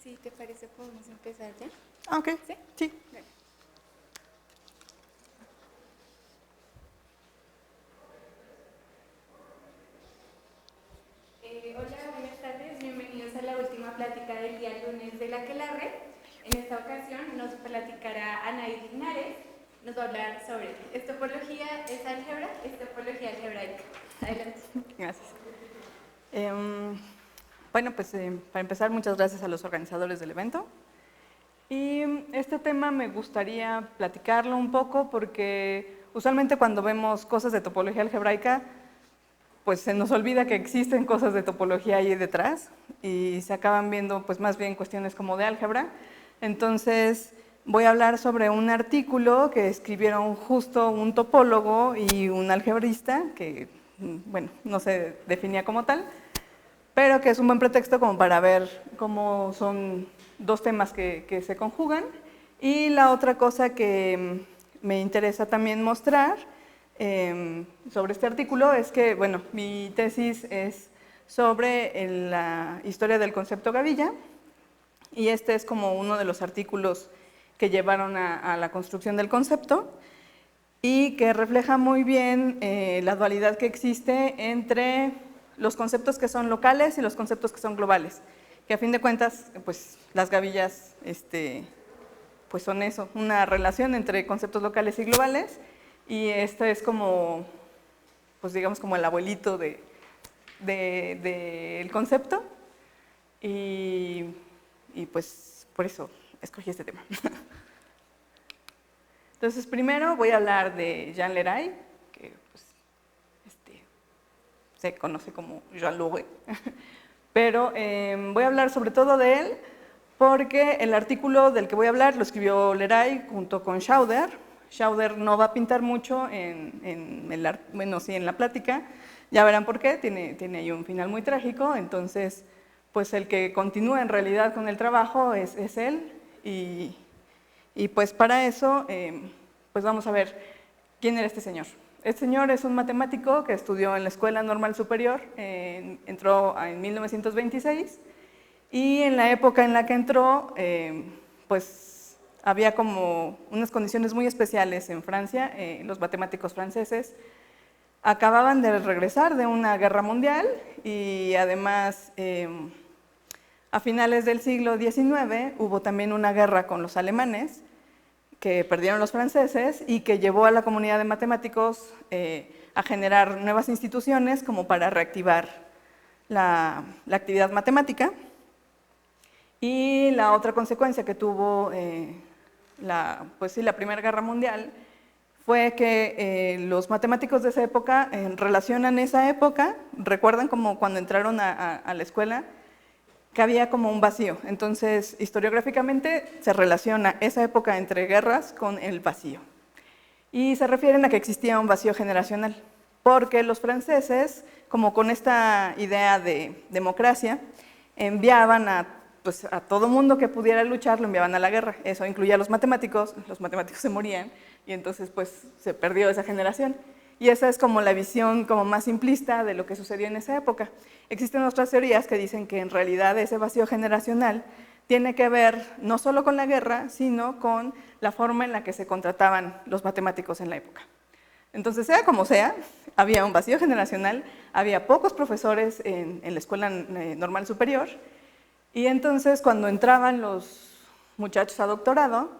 Si te parece, podemos empezar ya. Ah, ok. ¿Sí? Sí. Dale. Hola, buenas tardes. Bienvenidos a la última plática del día lunes de la Aquelarre. En esta ocasión nos platicará Anaí Linares. Nos va a hablar sobre estopología es álgebra, estopología algebraica. Adelante. Gracias. Bueno, pues para empezar, muchas gracias a los organizadores del evento. Y este tema me gustaría platicarlo un poco porque usualmente cuando vemos cosas de topología algebraica, pues se nos olvida que existen cosas de topología ahí detrás y se acaban viendo pues más bien cuestiones como de álgebra. Entonces voy a hablar sobre un artículo que escribieron justo un topólogo y un algebrista que, bueno, no se definía como tal, pero que es un buen pretexto como para ver cómo son dos temas que se conjugan. Y la otra cosa que me interesa también mostrar sobre este artículo es que, bueno, mi tesis es sobre la historia del concepto gavilla, y este es como uno de los artículos que llevaron a la construcción del concepto y que refleja muy bien la dualidad que existe entre los conceptos que son locales y los conceptos que son globales, que a fin de cuentas, pues las gavillas pues son eso, una relación entre conceptos locales y globales, y este es como, pues digamos como el abuelito del concepto, y pues por eso escogí este tema. Entonces, primero voy a hablar de Jean Leray, que pues, se conoce como Jean Leray, pero voy a hablar sobre todo de él porque el artículo del que voy a hablar lo escribió Leray junto con Schauder. Schauder no va a pintar mucho en la plática, ya verán por qué, tiene ahí un final muy trágico, entonces pues el que continúa en realidad con el trabajo es él, y pues para eso pues vamos a ver quién era este señor. Este señor es un matemático que estudió en la Escuela Normal Superior, entró en 1926, y en la época en la que entró, pues había como unas condiciones muy especiales en Francia. Los matemáticos franceses acababan de regresar de una guerra mundial y además a finales del siglo XIX hubo también una guerra con los alemanes que perdieron los franceses y que llevó a la comunidad de matemáticos a generar nuevas instituciones como para reactivar la actividad matemática. Y la otra consecuencia que tuvo la Primera Guerra Mundial fue que los matemáticos de esa época relacionan esa época, recuerdan como cuando entraron a la escuela, que había como un vacío. Entonces, historiográficamente se relaciona esa época entre guerras con el vacío. Y se refieren a que existía un vacío generacional, porque los franceses, como con esta idea de democracia, enviaban a todo mundo que pudiera luchar, lo enviaban a la guerra. Eso incluía a los matemáticos se morían, y entonces pues se perdió esa generación. Y esa es como la visión como más simplista de lo que sucedió en esa época. Existen otras teorías que dicen que en realidad ese vacío generacional tiene que ver no solo con la guerra, sino con la forma en la que se contrataban los matemáticos en la época. Entonces, sea como sea, había un vacío generacional, había pocos profesores en la Escuela Normal Superior, y entonces cuando entraban los muchachos a doctorado,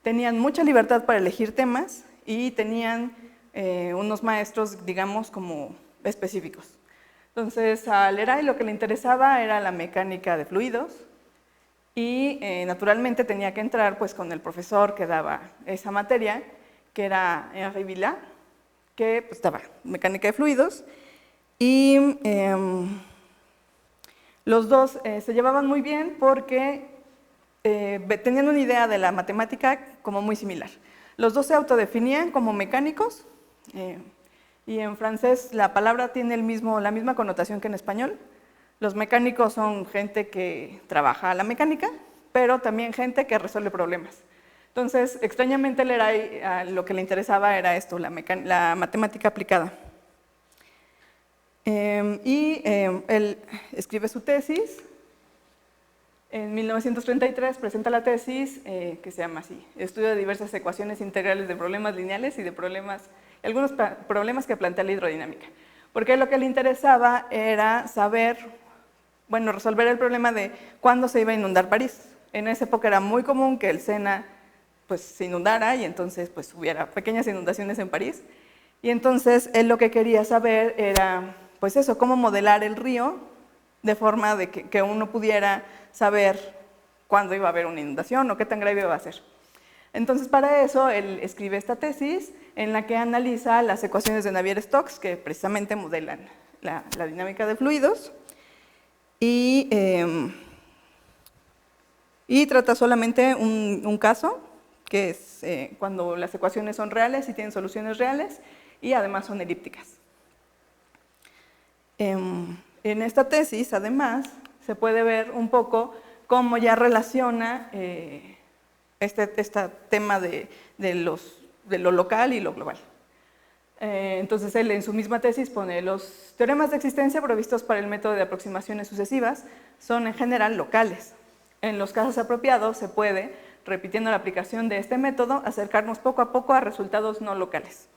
tenían mucha libertad para elegir temas y tenían unos maestros, digamos, como específicos. Entonces, a Leray lo que le interesaba era la mecánica de fluidos, y naturalmente tenía que entrar pues con el profesor que daba esa materia, que era Henri Villard, que pues daba mecánica de fluidos, y los dos se llevaban muy bien porque tenían una idea de la matemática como muy similar. Los dos se autodefinían como mecánicos, y en francés la palabra tiene la misma connotación que en español. Los mecánicos son gente que trabaja la mecánica, pero también gente que resuelve problemas. Entonces, extrañamente, lo que le interesaba era esto, la matemática aplicada. Él escribe su tesis En 1933 presenta la tesis que se llama así, Estudio de diversas ecuaciones integrales de problemas lineales y de algunos problemas que plantea la hidrodinámica. Porque lo que le interesaba era saber, bueno, resolver el problema de cuándo se iba a inundar París. En esa época era muy común que el Sena pues, se inundara y entonces pues, hubiera pequeñas inundaciones en París. Y entonces él lo que quería saber era, pues eso, cómo modelar el río de forma de que uno pudiera saber cuándo iba a haber una inundación o qué tan grave iba a ser. Entonces, para eso, él escribe esta tesis en la que analiza las ecuaciones de Navier-Stokes, que precisamente modelan la dinámica de fluidos, y trata solamente un caso, que es cuando las ecuaciones son reales y tienen soluciones reales, y además son elípticas. En esta tesis, además, se puede ver un poco cómo ya relaciona este tema de lo local y lo global. Entonces, él en su misma tesis pone los teoremas de existencia provistos para el método de aproximaciones sucesivas son en general locales. En los casos apropiados se puede, repitiendo la aplicación de este método, acercarnos poco a poco a resultados no locales.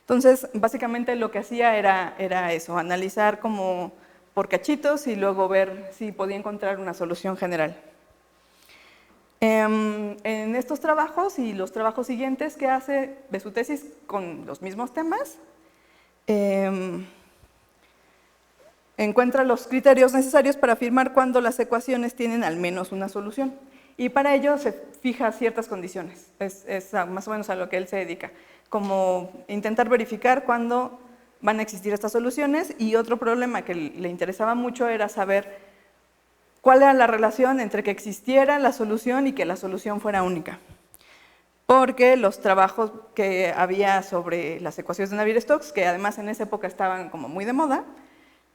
Entonces, básicamente lo que hacía era eso, analizar como por cachitos y luego ver si podía encontrar una solución general. En estos trabajos y los trabajos siguientes que hace de su tesis con los mismos temas, encuentra los criterios necesarios para afirmar cuándo las ecuaciones tienen al menos una solución. Y para ello se fija ciertas condiciones, es más o menos a lo que él se dedica, como intentar verificar cuándo van a existir estas soluciones, y otro problema que le interesaba mucho era saber cuál era la relación entre que existiera la solución y que la solución fuera única. Porque los trabajos que había sobre las ecuaciones de Navier-Stokes, que además en esa época estaban como muy de moda,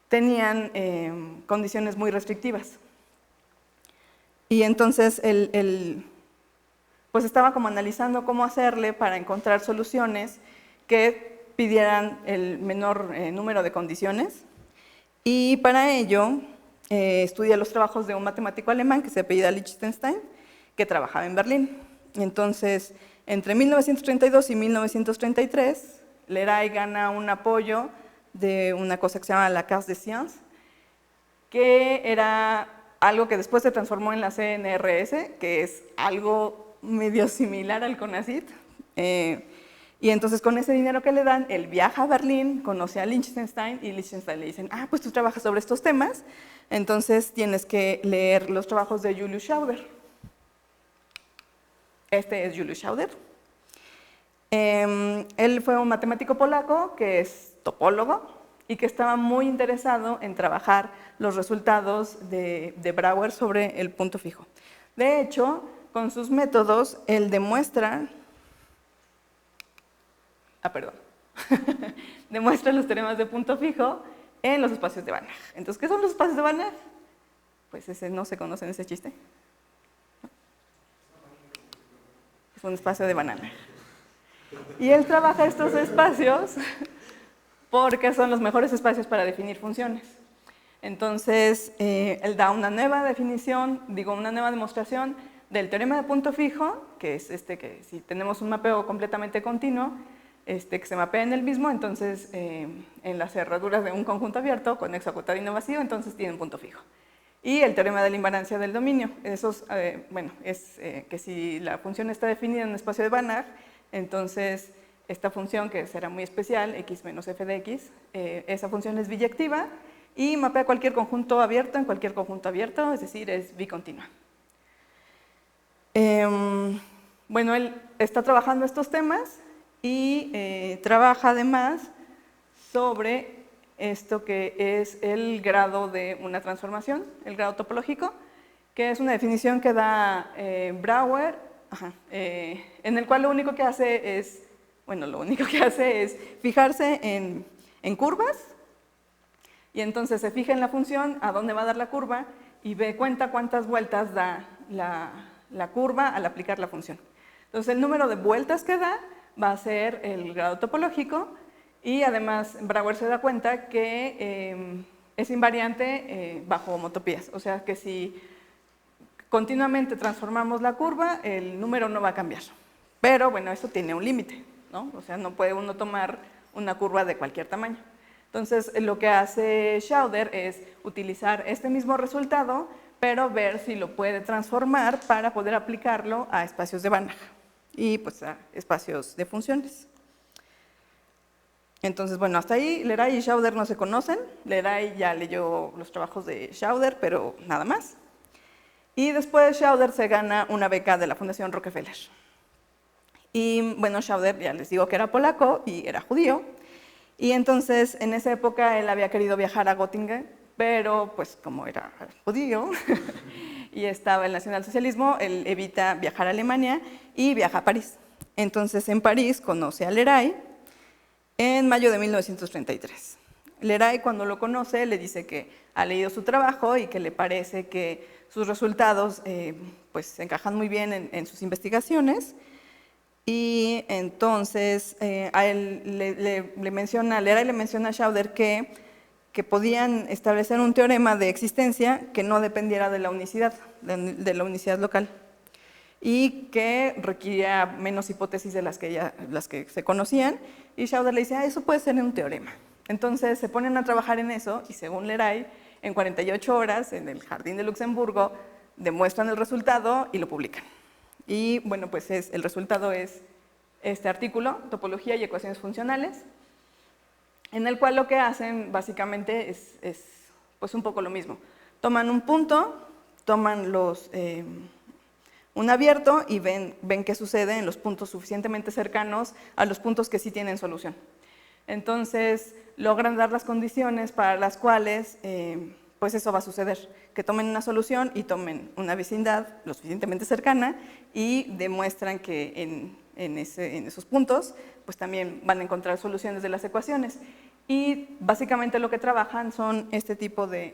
tenían condiciones muy restrictivas. Y entonces él pues estaba como analizando cómo hacerle para encontrar soluciones que pidieran el menor número de condiciones, y para ello estudia los trabajos de un matemático alemán que se apellida Lichtenstein, que trabajaba en Berlín. Entonces, entre 1932 y 1933, Leray gana un apoyo de una cosa que se llama la Case des Sciences, que era algo que después se transformó en la CNRS, que es algo medio similar al CONACYT. Y entonces con ese dinero que le dan, él viaja a Berlín, conoce a Lichtenstein, y Lichtenstein le dicen, pues tú trabajas sobre estos temas, entonces tienes que leer los trabajos de Julius Schauder. Este es Julius Schauder. Él fue un matemático polaco que es topólogo y que estaba muy interesado en trabajar los resultados de Brouwer sobre el punto fijo. De hecho, con sus métodos, él demuestra demuestra los teoremas de punto fijo en los espacios de Banach. Entonces, ¿qué son los espacios de Banach? Pues ese no se conoce en ese chiste. Es un espacio de Banach. Y él trabaja estos espacios porque son los mejores espacios para definir funciones. Entonces, él da una nueva definición, una nueva demostración del teorema de punto fijo, que es que si tenemos un mapeo completamente continuo, que se mapea en el mismo, entonces en las cerraduras de un conjunto abierto, conexo, acotado y no vacío, entonces tienen punto fijo. Y el teorema de la invariancia del dominio, es que si la función está definida en un espacio de Banach, entonces esta función, que será muy especial, x menos f de x, esa función es biyectiva y mapea cualquier conjunto abierto en cualquier conjunto abierto, es decir, es bicontinua. Bueno, él está trabajando estos temas y trabaja además sobre esto que es el grado de una transformación, el grado topológico, que es una definición que da Brouwer, en el cual lo único que hace es fijarse en curvas, y entonces se fija en la función a dónde va a dar la curva y cuenta cuántas vueltas da la curva al aplicar la función. Entonces el número de vueltas que da va a ser el grado topológico, y además Brouwer se da cuenta que es invariante bajo homotopías, o sea que si continuamente transformamos la curva, el número no va a cambiar. Pero bueno, eso tiene un límite, ¿no? O sea, no puede uno tomar una curva de cualquier tamaño. Entonces, lo que hace Schauder es utilizar este mismo resultado, pero ver si lo puede transformar para poder aplicarlo a espacios de Banach y pues a espacios de funciones. Entonces, bueno, hasta ahí Leray y Schauder no se conocen. Leray ya leyó los trabajos de Schauder, pero nada más. Y después Schauder se gana una beca de la Fundación Rockefeller. Y bueno, Schauder, ya les digo que era polaco y era judío. Y entonces, en esa época, él había querido viajar a Göttingen, pero pues como era judío y estaba el nacionalsocialismo, él evita viajar a Alemania y viaja a París. Entonces, en París conoce a Leray en mayo de 1933. Leray, cuando lo conoce, le dice que ha leído su trabajo y que le parece que sus resultados pues, encajan muy bien en sus investigaciones. Y entonces a él Leray le menciona a Schauder que podían establecer un teorema de existencia que no dependiera de la unicidad local y que requería menos hipótesis de las que se conocían, y Schauder le dice, eso puede ser un teorema. Entonces se ponen a trabajar en eso y según Leray, en 48 horas en el Jardín de Luxemburgo demuestran el resultado y lo publican. Y bueno, pues el resultado es este artículo, Topología y ecuaciones funcionales, en el cual lo que hacen básicamente es pues un poco lo mismo. Toman un punto, toman un abierto y ven qué sucede en los puntos suficientemente cercanos a los puntos que sí tienen solución. Entonces, logran dar las condiciones para las cuales pues eso va a suceder, que tomen una solución y tomen una vecindad lo suficientemente cercana y demuestran que en esos puntos pues también van a encontrar soluciones de las ecuaciones. Y básicamente lo que trabajan son este tipo de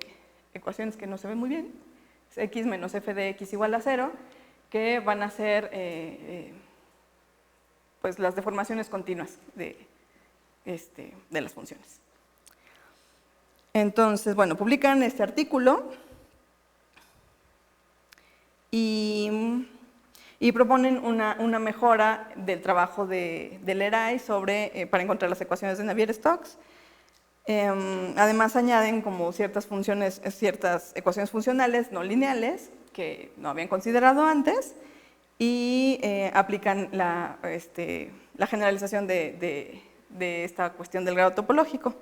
ecuaciones que no se ven muy bien, es x menos f de x igual a 0, que van a ser pues las deformaciones continuas de las funciones. Entonces, bueno, publican este artículo y proponen una mejora del trabajo de Leray para encontrar las ecuaciones de Navier-Stokes. Además añaden como ciertas ecuaciones funcionales no lineales que no habían considerado antes y aplican la generalización de esta cuestión del grado topológico.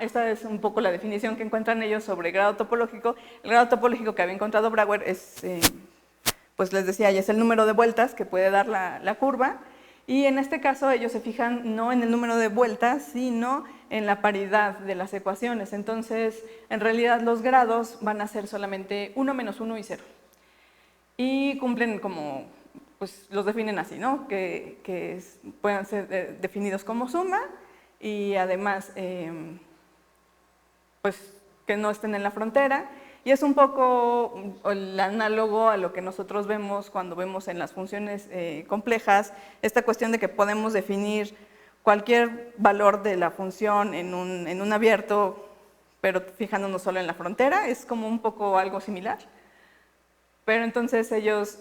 Esta es un poco la definición que encuentran ellos sobre grado topológico. El grado topológico que había encontrado Brouwer es, pues les decía, ya es el número de vueltas que puede dar la curva. Y en este caso ellos se fijan no en el número de vueltas, sino en la paridad de las ecuaciones. Entonces, en realidad los grados van a ser solamente 1 menos 1 y 0. Y cumplen como, pues los definen así, ¿no? Que pueden ser definidos como suma y además pues que no estén en la frontera, y es un poco el análogo a lo que nosotros vemos cuando vemos en las funciones complejas, esta cuestión de que podemos definir cualquier valor de la función en un abierto, pero fijándonos solo en la frontera, es como un poco algo similar. Pero entonces ellos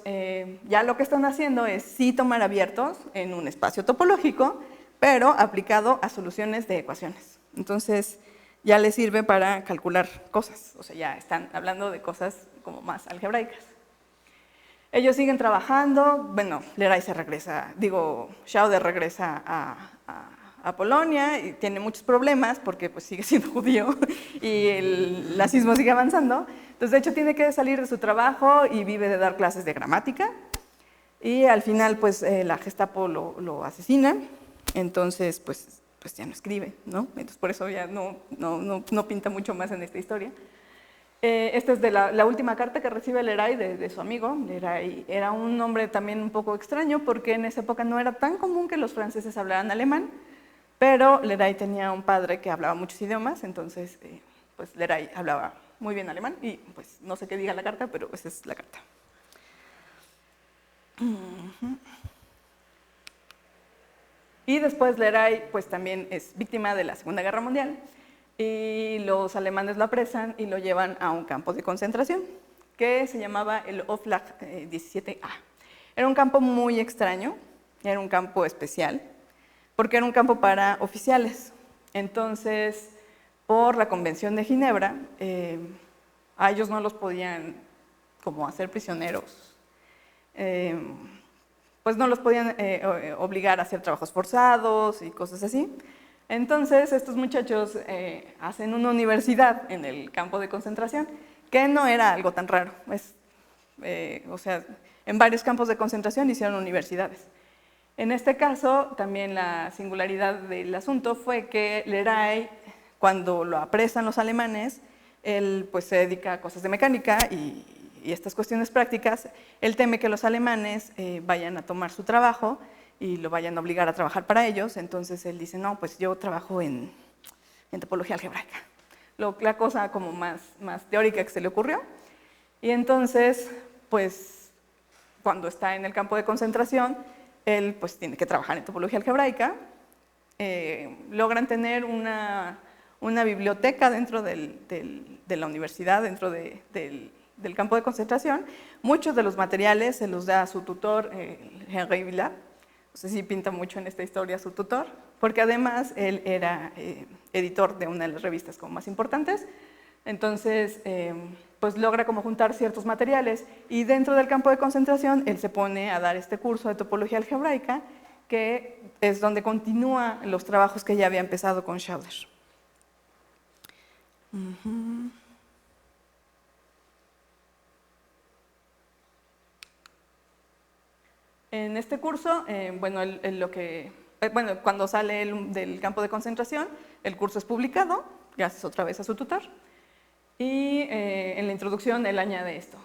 ya lo que están haciendo es sí tomar abiertos en un espacio topológico, pero aplicado a soluciones de ecuaciones. Entonces, ya les sirve para calcular cosas, o sea, ya están hablando de cosas como más algebraicas. Ellos siguen trabajando, bueno, Leray Schauder regresa a Polonia y tiene muchos problemas porque pues, sigue siendo judío y el nazismo sigue avanzando. Entonces, de hecho, tiene que salir de su trabajo y vive de dar clases de gramática y al final, pues, la Gestapo lo asesina, entonces, pues ya no escribe, ¿no? Entonces por eso ya no pinta mucho más en esta historia. Esta es de la última carta que recibe Leray de su amigo. Leray era un hombre también un poco extraño porque en esa época no era tan común que los franceses hablaran alemán, pero Leray tenía un padre que hablaba muchos idiomas, entonces pues Leray hablaba muy bien alemán y pues no sé qué diga la carta, pero esa es la carta. Y después Leray pues también es víctima de la Segunda Guerra Mundial y los alemanes lo apresan y lo llevan a un campo de concentración que se llamaba el Oflag 17A. Era un campo muy extraño, era un campo especial, porque era un campo para oficiales. Entonces, por la Convención de Ginebra, a ellos no los podían como hacer prisioneros, pues no los podían obligar a hacer trabajos forzados y cosas así. Entonces, estos muchachos hacen una universidad en el campo de concentración, que no era algo tan raro. O sea, en varios campos de concentración hicieron universidades. En este caso, también la singularidad del asunto fue que Leray, cuando lo apresan los alemanes, él pues se dedica a cosas de mecánica y estas cuestiones prácticas. Él teme que los alemanes vayan a tomar su trabajo y lo vayan a obligar a trabajar para ellos. Entonces él dice, no, pues yo trabajo en topología algebraica. La cosa como más teórica que se le ocurrió. Y entonces, pues cuando está en el campo de concentración, él pues tiene que trabajar en topología algebraica. Logran tener una biblioteca dentro de la universidad, dentro del campo de concentración. Muchos de los materiales se los da a su tutor, Henri Villard. No sé si pinta mucho en esta historia su tutor, porque además él era editor de una de las revistas como más importantes. Entonces, pues logra como juntar ciertos materiales y dentro del campo de concentración él se pone a dar este curso de topología algebraica, que es donde continúa los trabajos que ya había empezado con Schauder. En este curso, cuando sale del campo de concentración, el curso es publicado, gracias otra vez a su tutor, y en la introducción él añade esto.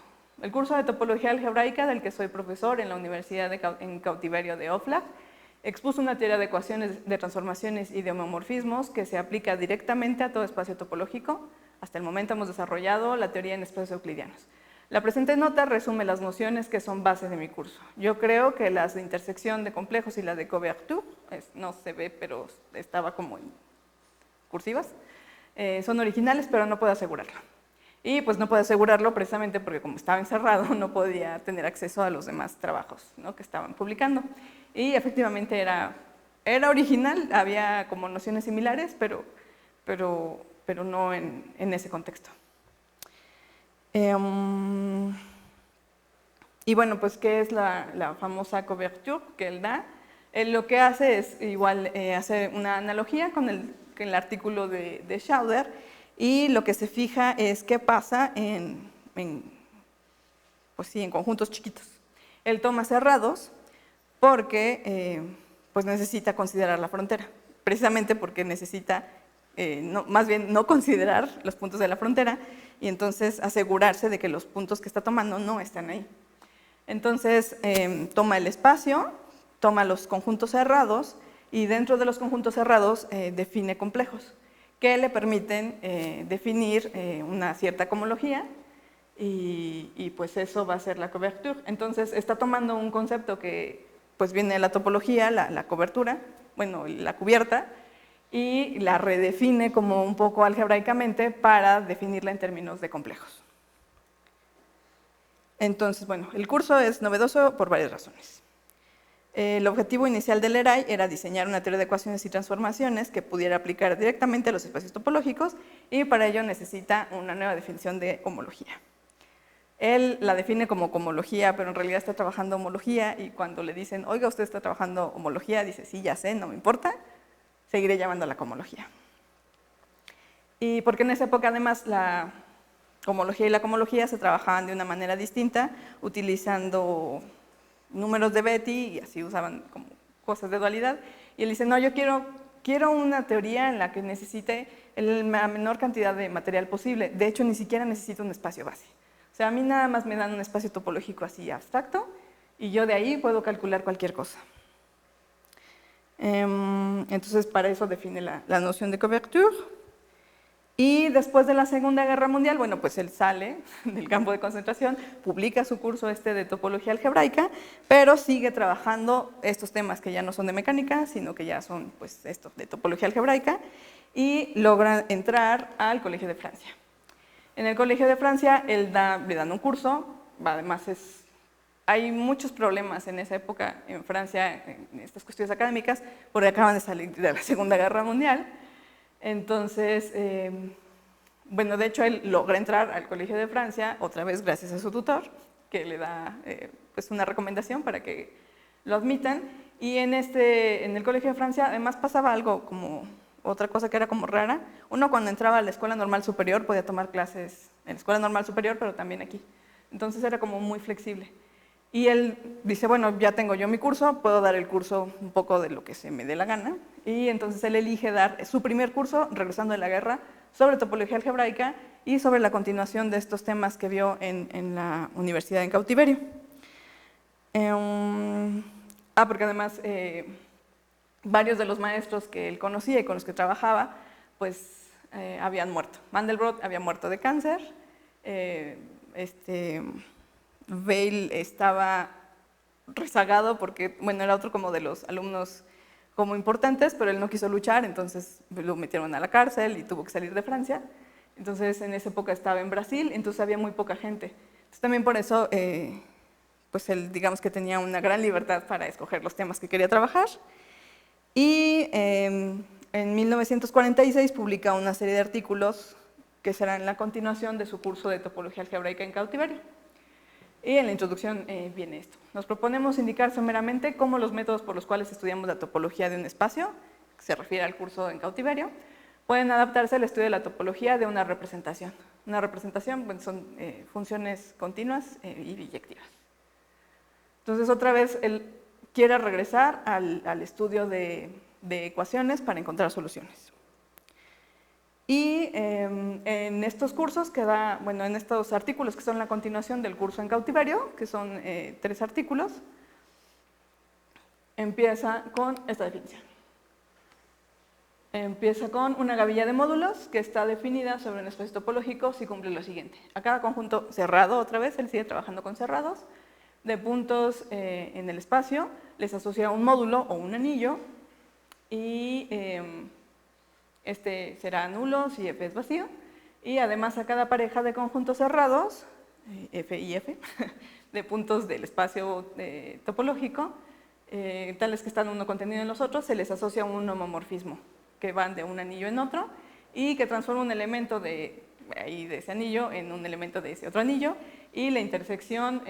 El curso de topología algebraica, del que soy profesor en la Universidad en Cautiverio de Oflag, expuso una teoría de ecuaciones de transformaciones y de homomorfismos que se aplica directamente a todo espacio topológico. Hasta el momento hemos desarrollado la teoría en espacios euclidianos. La presente nota resume las nociones que son base de mi curso. Yo creo que las de intersección de complejos y la de couverture, no se ve, pero estaba como en cursivas, son originales, pero no puedo asegurarlo. Y pues no puedo asegurarlo precisamente porque como estaba encerrado no podía tener acceso a los demás trabajos, ¿no?, que estaban publicando. Y efectivamente era original, había como nociones similares, pero no en ese contexto. Y bueno, pues ¿qué es la famosa couverture que él da? Él lo que hace es igual hace una analogía con el artículo de Schauder, y lo que se fija es qué pasa en conjuntos chiquitos. Él toma cerrados porque pues necesita considerar la frontera, precisamente porque necesita más bien no considerar los puntos de la frontera y entonces asegurarse de que los puntos que está tomando no están ahí. Entonces toma el espacio, toma los conjuntos cerrados y dentro de los conjuntos cerrados define complejos que le permiten definir una cierta cohomología y pues eso va a ser la couverture. Entonces está tomando un concepto que pues viene de la topología, la cobertura, bueno, la cubierta, y la redefine como un poco algebraicamente para definirla en términos de complejos. Entonces, bueno, el curso es novedoso por varias razones. El objetivo inicial de Leray era diseñar una teoría de ecuaciones y transformaciones que pudiera aplicar directamente a los espacios topológicos y para ello necesita una nueva definición de homología. Él la define como cohomología, pero en realidad está trabajando homología y cuando le dicen, oiga, usted está trabajando homología, dice, sí, ya sé, no me importa, seguiré llamándola cohomología. Y porque en esa época además la homología y la cohomología se trabajaban de una manera distinta, utilizando números de Betti y así usaban como cosas de dualidad. Y él dice, no, yo quiero una teoría en la que necesite la menor cantidad de material posible. De hecho, ni siquiera necesito un espacio base. O sea, a mí nada más me dan un espacio topológico así abstracto y yo de ahí puedo calcular cualquier cosa. Entonces, para eso define la noción de couverture. Y después de la Segunda Guerra Mundial, bueno, pues él sale del campo de concentración, publica su curso de topología algebraica, pero sigue trabajando estos temas que ya no son de mecánica, sino que ya son, pues, esto, de topología algebraica, y logra entrar al Colegio de Francia. En el Colegio de Francia, le dan un curso, además hay muchos problemas en esa época en Francia, en estas cuestiones académicas, porque acaban de salir de la Segunda Guerra Mundial. Entonces, bueno, de hecho él logra entrar al Colegio de Francia, otra vez gracias a su tutor, que le da pues una recomendación para que lo admitan. Y en el Colegio de Francia además pasaba algo como, otra cosa que era como rara. Uno cuando entraba a la Escuela Normal Superior podía tomar clases en la Escuela Normal Superior, pero también aquí. Entonces era como muy flexible. Y él dice, bueno, ya tengo yo mi curso, puedo dar el curso un poco de lo que se me dé la gana. Y entonces él elige dar su primer curso, regresando de la guerra, sobre topología algebraica y sobre la continuación de estos temas que vio en la Universidad en Cautiverio. Porque además varios de los maestros que él conocía y con los que trabajaba, pues habían muerto. Mandelbrot había muerto de cáncer, Weil estaba rezagado porque, bueno, era otro como de los alumnos como importantes, pero él no quiso luchar, entonces lo metieron a la cárcel y tuvo que salir de Francia. Entonces en esa época estaba en Brasil, entonces había muy poca gente. Entonces también por eso, pues él digamos que tenía una gran libertad para escoger los temas que quería trabajar. Y en 1946 publica una serie de artículos que serán la continuación de su curso de topología algebraica en cautiverio. Y en la introducción viene esto. Nos proponemos indicar someramente cómo los métodos por los cuales estudiamos la topología de un espacio, que se refiere al curso en cautiverio, pueden adaptarse al estudio de la topología de una representación. Una representación pues, son funciones continuas y biyectivas. Entonces, otra vez, él quiere regresar al estudio de ecuaciones para encontrar soluciones. Y en estos cursos que da, bueno, en estos artículos que son la continuación del curso en cautiverio, que son 3 artículos, empieza con esta definición. Empieza con una gavilla de módulos que está definida sobre un espacio topológico si cumple lo siguiente. A cada conjunto cerrado, otra vez, él sigue trabajando con cerrados, de puntos en el espacio, les asocia un módulo o un anillo y este será nulo si F es vacío, y además a cada pareja de conjuntos cerrados, F y F, de puntos del espacio topológico, tales que están uno contenido en los otros, se les asocia un homomorfismo, que van de un anillo en otro, y que transforma un elemento de ese anillo en un elemento de ese otro anillo, y la intersección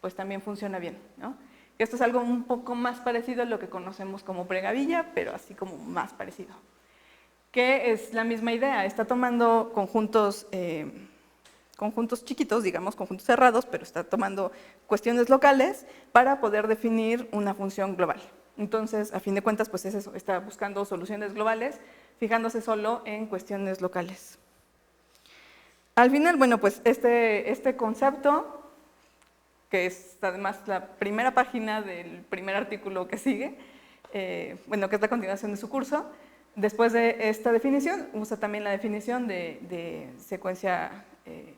pues también funciona bien, ¿no? Esto es algo un poco más parecido a lo que conocemos como pregavilla, pero así como más parecido. Que es la misma idea, está tomando conjuntos chiquitos, digamos, conjuntos cerrados, pero está tomando cuestiones locales para poder definir una función global. Entonces, a fin de cuentas, pues es eso, está buscando soluciones globales, fijándose solo en cuestiones locales. Al final, bueno, pues este concepto, que es además la primera página del primer artículo que sigue, bueno, que es la continuación de su curso. Después de esta definición, usa también la definición de secuencia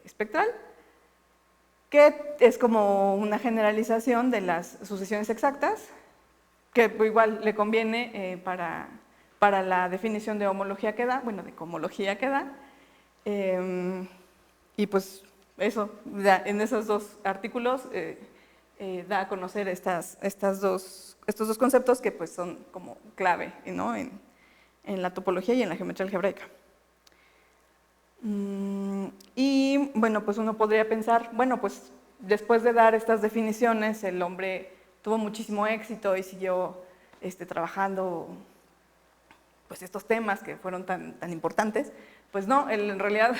espectral, que es como una generalización de las sucesiones exactas, que igual le conviene para la definición de homología que da, bueno, de cohomología que da, y pues eso, en esos 2 artículos da a conocer estos dos conceptos que pues son como clave, ¿no? en la topología y en la geometría algebraica. Y bueno, pues uno podría pensar, bueno, pues después de dar estas definiciones, el hombre tuvo muchísimo éxito y siguió trabajando pues estos temas que fueron tan importantes. Pues no, él en realidad,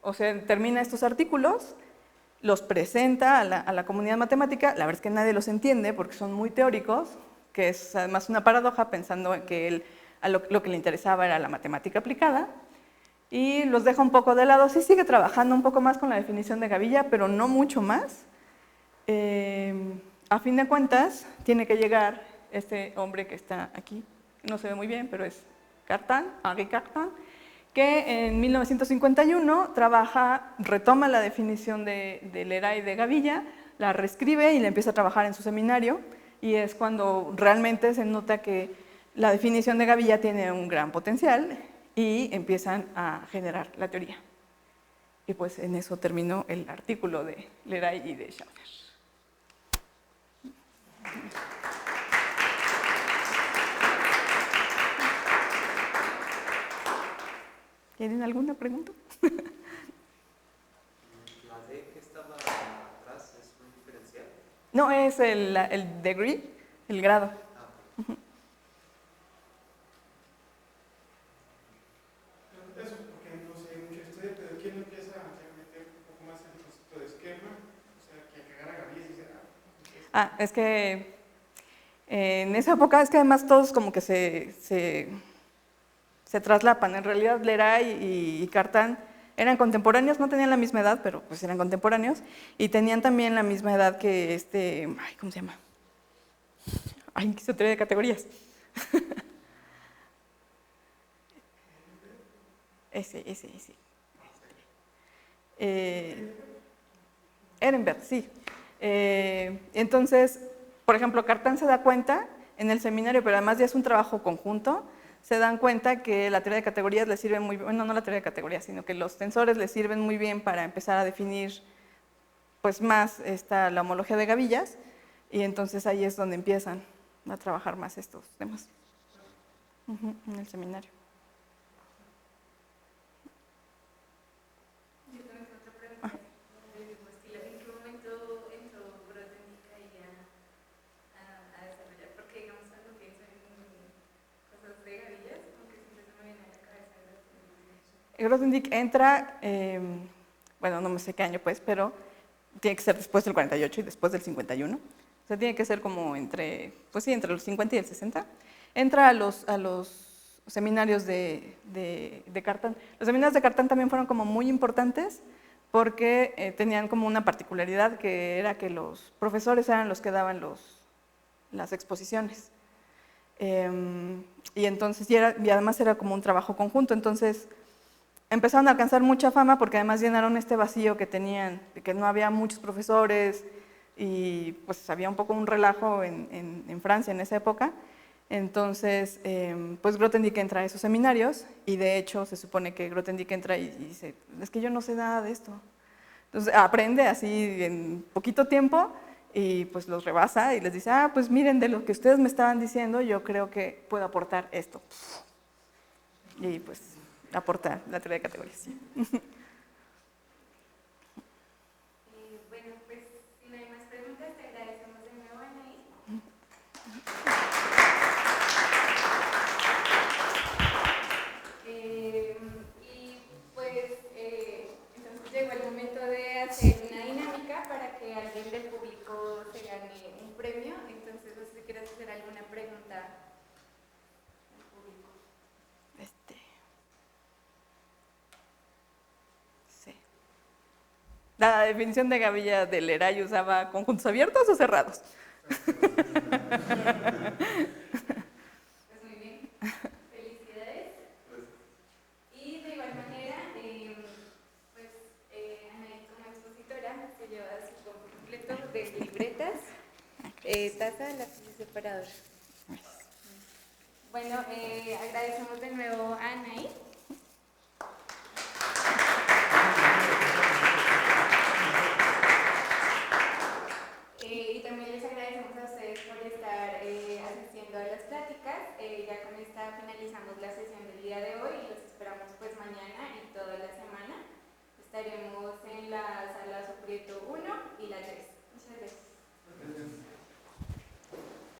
o sea, termina estos artículos, los presenta a la comunidad matemática, la verdad es que nadie los entiende porque son muy teóricos, que es además una paradoja pensando que él lo que le interesaba era la matemática aplicada, y los deja un poco de lado. Sí sigue trabajando un poco más con la definición de gavilla, pero no mucho más. A fin de cuentas, tiene que llegar este hombre que está aquí, no se ve muy bien, pero es Cartan, Henri Cartan, que en 1951 retoma la definición de Leray de Gavilla, la reescribe y la empieza a trabajar en su seminario, y es cuando realmente se nota que la definición de Gavilla tiene un gran potencial y empiezan a generar la teoría. Y pues en eso terminó el artículo de Leray y de Schauder. ¿Tienen alguna pregunta? La D que estaba atrás es un diferencial. No, es el degree, el grado. Eso, porque no sé mucho historia, pero ¿quién empieza a meter un poco más en el concepto de esquema? O sea, que agarra Gavilla y dice, Es que en esa época es que además todos como que se traslapan. En realidad Leray y Cartan eran contemporáneos, no tenían la misma edad, pero pues eran contemporáneos, y tenían también la misma edad que ¿cómo se llama? Qué teoría de categorías. Ese. Ehrenberg, sí. Entonces, por ejemplo, Cartan se da cuenta en el seminario, pero además ya es un trabajo conjunto, se dan cuenta que la teoría de categorías les sirve muy bien, bueno, no la teoría de categorías, sino que los tensores les sirven muy bien para empezar a definir pues más la homología de gavillas, y entonces ahí es donde empiezan a trabajar más estos temas en el seminario. Yo también tengo otra pregunta. ¿En qué momento entró Grothendieck ahí a desarrollar? Porque digamos cuando pienso en cosas de gavillas, como que siempre se me viene a la cabeza Grothendieck. Grothendieck entra, bueno, no me sé qué año pues, pero tiene que ser después del 48 y después del 51. O sea, tiene que ser como entre los 50 y el 60. Entra a los seminarios de Cartan. Los seminarios de Cartan también fueron como muy importantes porque tenían como una particularidad, que era que los profesores eran los que daban las exposiciones. Y entonces, y además era como un trabajo conjunto, entonces empezaron a alcanzar mucha fama porque además llenaron este vacío que tenían, de que no había muchos profesores, y pues había un poco un relajo en Francia en esa época. Entonces, pues Grothendieck entra a esos seminarios, y de hecho se supone que Grothendieck entra y dice, es que yo no sé nada de esto. Entonces aprende así en poquito tiempo y pues los rebasa y les dice, pues miren, de lo que ustedes me estaban diciendo, yo creo que puedo aportar esto. Y pues aporta la teoría de categorías. Sí. Bueno, pues si no hay más preguntas, te agradecemos de nuevo, Anaí. Y pues entonces llegó el momento de hacer una dinámica para que alguien del público se gane un premio. Entonces, no sé si quieres hacer alguna pregunta al público. Sí. La definición de Gavilla de Leray usaba conjuntos abiertos o cerrados. Pues muy bien, felicidades. Y de igual manera, pues Anaí como expositora se lleva su completo de libretas, taza, lápiz y separador. Bueno, agradecemos de nuevo a Anaí. Y también les agradecemos a ustedes por estar asistiendo a las pláticas. Ya con esta finalizamos la sesión del día de hoy y los esperamos pues mañana y toda la semana. Estaremos en la sala Soprieto 1 y la 3.